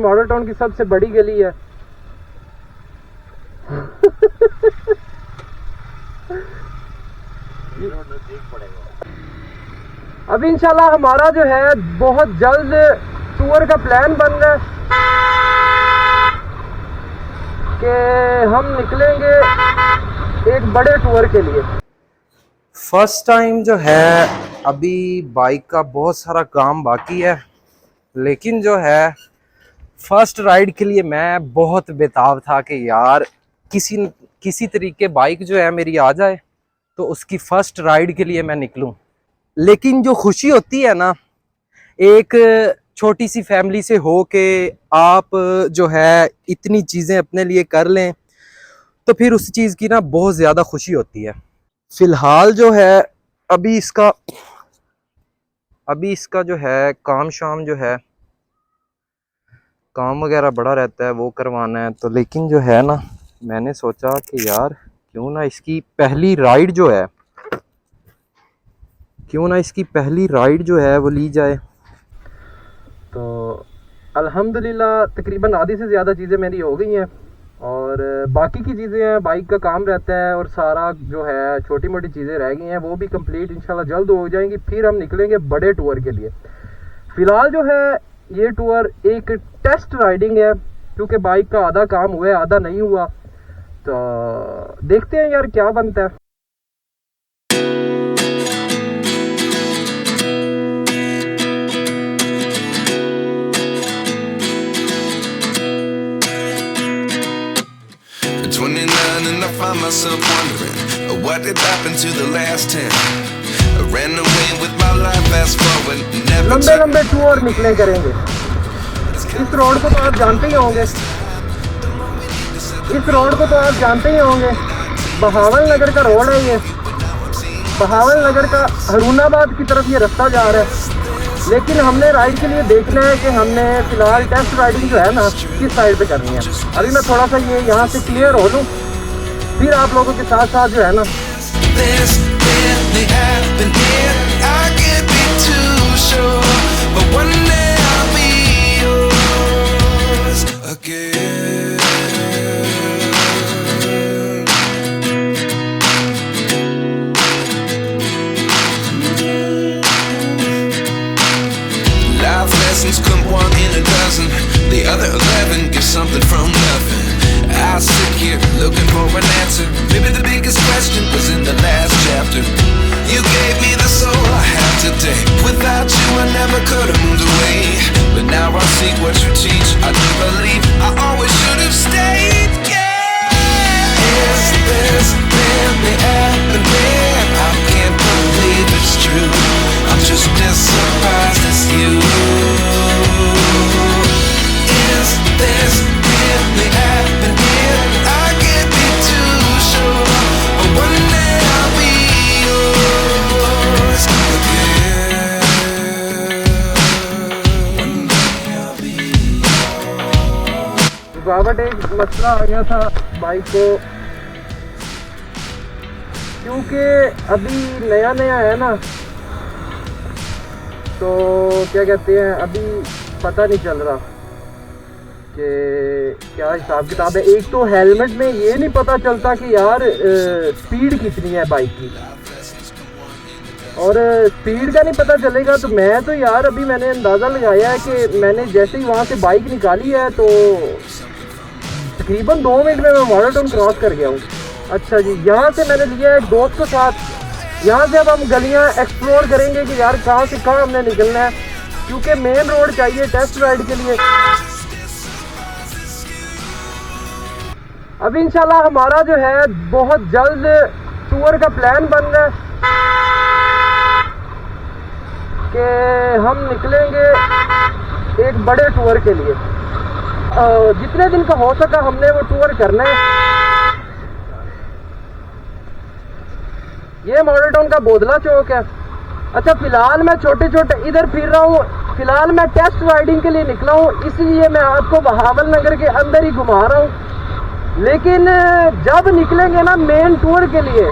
Model town की सबसे बड़ी गली है। अब इंशाल्लाह हमारा जो है बहुत जल्द टूर का प्लान बन रहा है कि हम निकलेंगे एक बड़े टूर के लिए। फर्स्ट टाइम जो है अभी बाइक का बहुत सारा काम बाकी है, लेकिन जो है फर्स्ट राइड के लिए मैं बहुत बेताब था कि यार किसी तरीके बाइक जो है मेरी आ जाए तो उसकी फर्स्ट राइड के लिए मैं निकलूं। लेकिन जो खुशी होती है ना, एक छोटी सी फैमिली से हो के आप जो है इतनी चीज़ें अपने लिए कर लें तो फिर उस चीज़ की ना बहुत ज़्यादा खुशी होती है। फ़िलहाल जो है अभी इसका जो है काम शाम जो है काम वगैरह बड़ा रहता है, वो करवाना है। तो लेकिन जो है ना, मैंने सोचा कि यार क्यों ना इसकी पहली राइड जो है वो ली जाए। तो अल्हम्दुलिल्लाह तकरीबन आधी से ज़्यादा चीज़ें मेरी हो गई हैं और बाकी की चीज़ें हैं, बाइक का काम रहता है और सारा जो है छोटी मोटी चीज़ें रह गई हैं, वो भी कंप्लीट इंशाल्लाह जल्द हो जाएंगी। फिर हम निकलेंगे बड़े टूर के लिए। फ़िलहाल जो है ये टूर एक टेस्ट राइडिंग है, क्योंकि बाइक का आधा काम हुआ है आधा नहीं हुआ। तो देखते हैं यार क्या बनता है। And I find myself wondering what did happen to the last 10. I ran away with my life, fast forward, never लंबे लंबे टूर निकले करेंगे। इस रोड को तो आप जानते ही होंगे, बहावल नगर का रोड है ये। बहावल नगर का हरूनाबाद की तरफ ये रास्ता जा रहा है। लेकिन हमने राइड के लिए देखना है कि हमने फिलहाल टेस्ट राइडिंग जो है ना किस साइड पे करनी है। अभी मैं थोड़ा सा ये यहाँ से क्लियर हो लूँ, फिर आप लोगों के साथ साथ जो है ना come one in a dozen, the other 11 get something from nothing. I sit here looking for an answer. Maybe the biggest question was in the last chapter. You gave me the soul I have today. Without you I never could have moved away. But now I see what you teach. I do believe I always should have stayed. Yeah. Is this really happening? I can't believe it's true. I'm just as surprised as you. Is this really happening? I can't be too sure, but one day I'll be yours again. One day I'll be yours. रुकावट एक मसला आ गया था bike को, क्योंकि अभी नया है ना, तो क्या कहते हैं अभी पता नहीं चल रहा कि क्या हिसाब किताब है। एक तो हेलमेट में ये नहीं पता चलता कि यार स्पीड कितनी है बाइक की, और स्पीड का नहीं पता चलेगा। तो मैं तो यार अभी मैंने अंदाज़ा लगाया है कि मैंने जैसे ही वहाँ से बाइक निकाली है तो तकरीबन 2 मिनट में मैं मॉडल टाउन क्रॉस कर गया हूँ। अच्छा जी, यहाँ से मैंने लिया है दोस्त के साथ। यहाँ से अब हम गलियाँ एक्सप्लोर करेंगे कि यार कहाँ से कहाँ हमने निकलना है, क्योंकि मेन रोड चाहिए टेस्ट राइड के लिए। अब इंशाल्लाह हमारा जो है बहुत जल्द टूर का प्लान बन रहा है कि हम निकलेंगे एक बड़े टूर के लिए। जितने दिन का हो सका हमने वो टूर करना है। ये मॉडल टाउन का बोदला चौक है। अच्छा, फिलहाल मैं छोटे इधर फिर रहा हूँ। फिलहाल मैं टेस्ट राइडिंग के लिए निकला हूँ, इसलिए मैं आपको बहावल नगर के अंदर ही घुमा रहा हूँ। लेकिन जब निकलेंगे ना मेन टूर के लिए,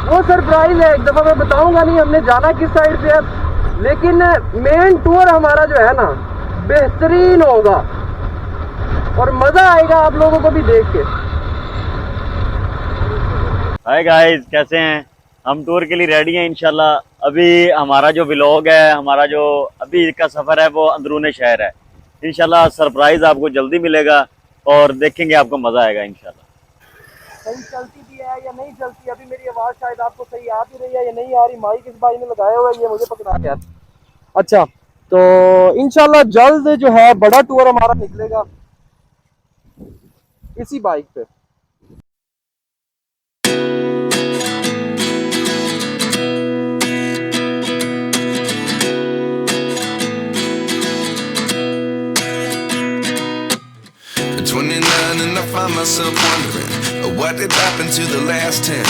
वो सरप्राइज है। एक दफ़ा मैं बताऊंगा नहीं हमने जाना किस साइड से है, लेकिन मेन टूर हमारा जो है ना बेहतरीन होगा। और मज़ा आएगा आप लोगों को भी देख के। हाय गाइस, कैसे हैं? हम टूर के लिए रेडी हैं इंशाल्लाह। अभी हमारा जो व्लॉग है, हमारा जो अभी का सफ़र है वो अंदरूने शहर है। इंशाल्लाह सरप्राइज़ आपको जल्दी मिलेगा और देखेंगे, आपको मज़ा आएगा इंशाल्लाह। सही चलती भी है या नहीं चलती, अभी मेरी आवाज़ शायद आपको सही आ भी रही है या नहीं आ रही। माइक इस भाई ने लगाया हुआ है, ये मुझे पकड़ा गया। अच्छा, तो इंशाल्लाह जल्द जो है बड़ा टूर हमारा निकलेगा इसी बाइक पे। At 29 and I find myself wondering what did happen to the last 10.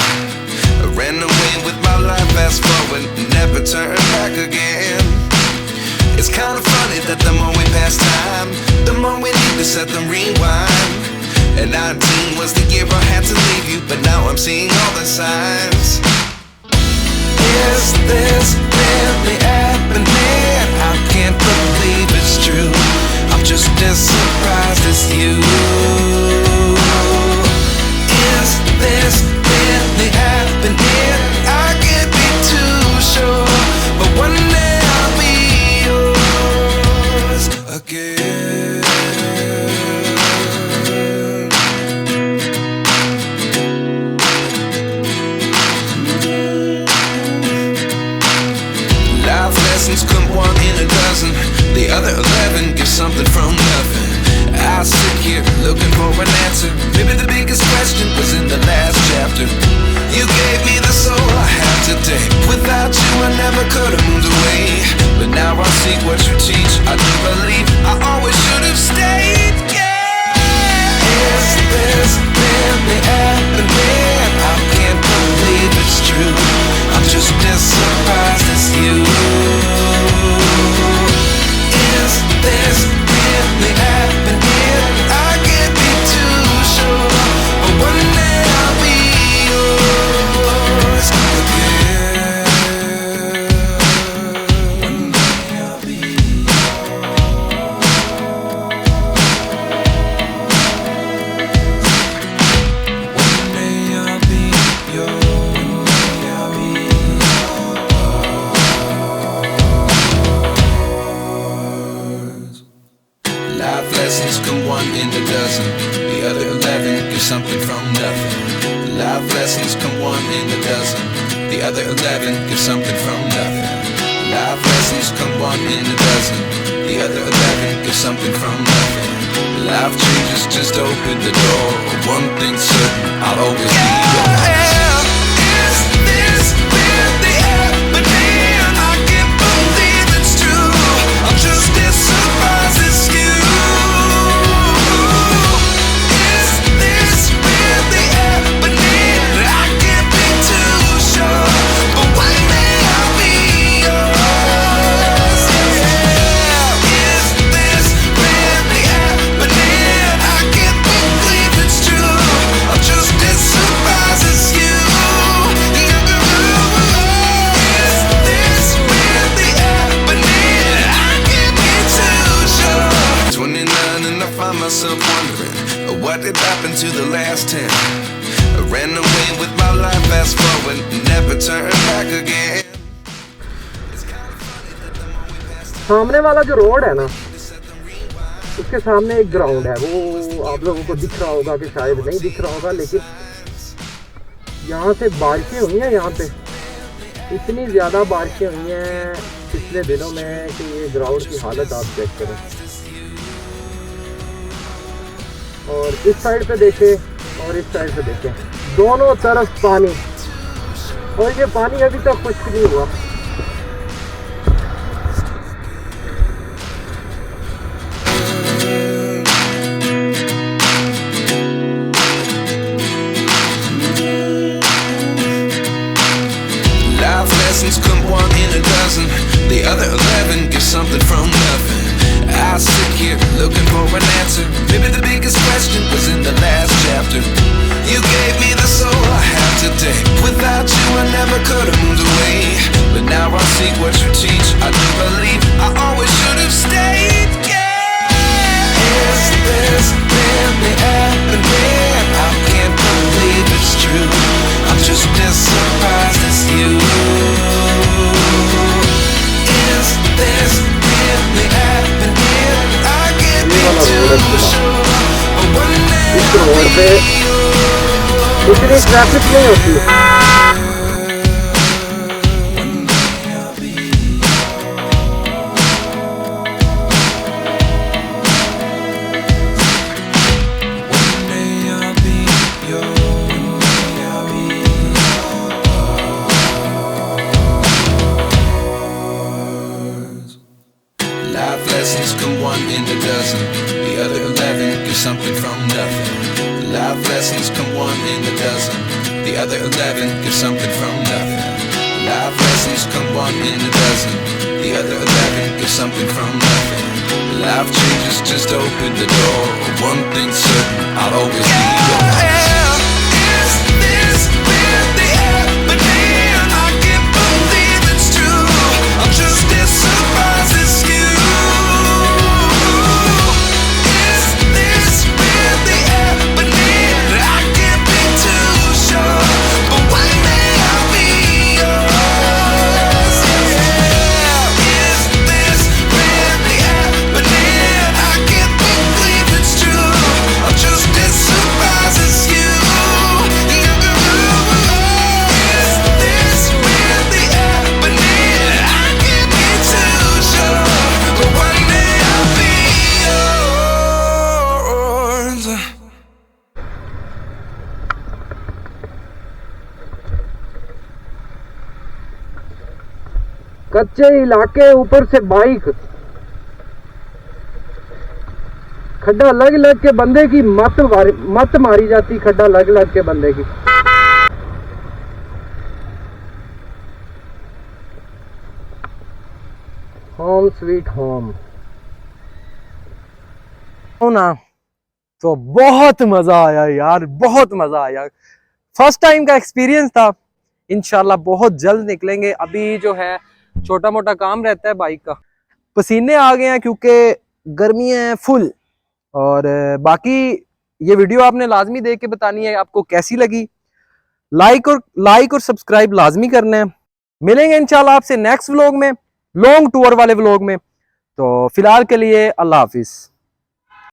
I ran away with my life, fast forward, never turn back again. It's kind of funny that the more we pass time, the more we need to set them rewind. And 19 was the year I had to leave you, but now I'm seeing all the signs. Is this really happening? I can't believe it's true. I'm just as surprised as you. Is this really happening? I can't be too sure, but one day I'll be yours again. Life lessons come one in a dozen. The other 11 get something from nothing. I sit here looking for an answer. Maybe the biggest question was in the last chapter. You gave me the soul I have today. Without you I never could have moved away. But now I see what you teach. I do believe I always should have stayed. Yeah. Is this really happening? I can't believe it's true. I'm just as surprised as you. Is this really happening? I can't be too sure, but one day I'll be yours again. One day I'll be yours. One day I'll be yours. One day I'll be yours. Life lessons come one in a dozen. The other 11 get something from nothing. Life lessons come one in a dozen. The other 11 get something from nothing. Life lessons come one in a dozen. The other 11 get something from nothing. Life changes just open the door. One thing's certain, I'll always be yours. Is this really happening? I can't believe it's true. I'm just as surprised as you. Is this really happening? I can't be too sure, but one day I'll be yours. Yeah. Is this really happening? I can't believe it's true. I'm just as surprised as you. Is this really happening? I can't be too sure. 29 and I find myself wondering what did happen to the last 10. I ran away with my life, fast forward, never turn back again. सामने वाला जो road है ना, उसके सामने एक ground है। वो आप लोगों को दिख रहा होगा कि शायद नहीं दिख रहा होगा, लेकिन यहाँ से बारिशें हुई हैं। यहाँ पे इतनी ज़्यादा बारिशें हुई हैं पिछले दिनों में कि ये ग्राउंड की हालत आप चेक करें। और इस साइड पे देखें और इस साइड पे देखें, दोनों तरफ पानी, और ये पानी अभी तक खुश्क नहीं हुआ। Life lessons come one in a dozen. The other 11 get something from nothing. I sit here looking for an answer. Maybe the biggest question was in the last chapter. You gave me the soul I have today. Without you I never could have moved away. But now I see what you teach. I do believe I always should have stayed. Yeah. Is this road पे इतनी traffic नहीं होती। Life lessons come one in a dozen. The other 11 get something from nothing. Life lessons come one in a dozen. The other 11 get something from nothing. Life lessons come one in a dozen. The other 11 get something from nothing. Life changes, just open the door. One thing's certain, I'll always be yours. Is this really happening? I can't believe it's true. I'm just as surprised as you. Is this really happening? I can't be too sure, but one day I'll be yours. Yeah. Is this really happening? I can't believe it's true. I'm just as surprised as you. Is this really happening? I can't be too sure, but one day I'll be yours. कच्चे इलाके ऊपर से bike, खड्डा लग लग के बंदे की मत मारी जाती, खड्डा लग लग के बंदे की। Home sweet home. ना तो बहुत मजा आया यार, बहुत मजा आया। फर्स्ट टाइम का एक्सपीरियंस था। इंशाल्लाह बहुत जल्द निकलेंगे। अभी जो है छोटा मोटा काम रहता है बाइक का। पसीने आ गए हैं क्योंकि गर्मी है फुल। और बाकी ये वीडियो आपने लाजमी देख के बतानी है आपको कैसी लगी। लाइक और सब्सक्राइब लाजमी करना है। मिलेंगे इंशाल्लाह आपसे नेक्स्ट व्लॉग में, लॉन्ग टूर वाले व्लॉग में। तो फिलहाल के लिए अल्लाह हाफिज।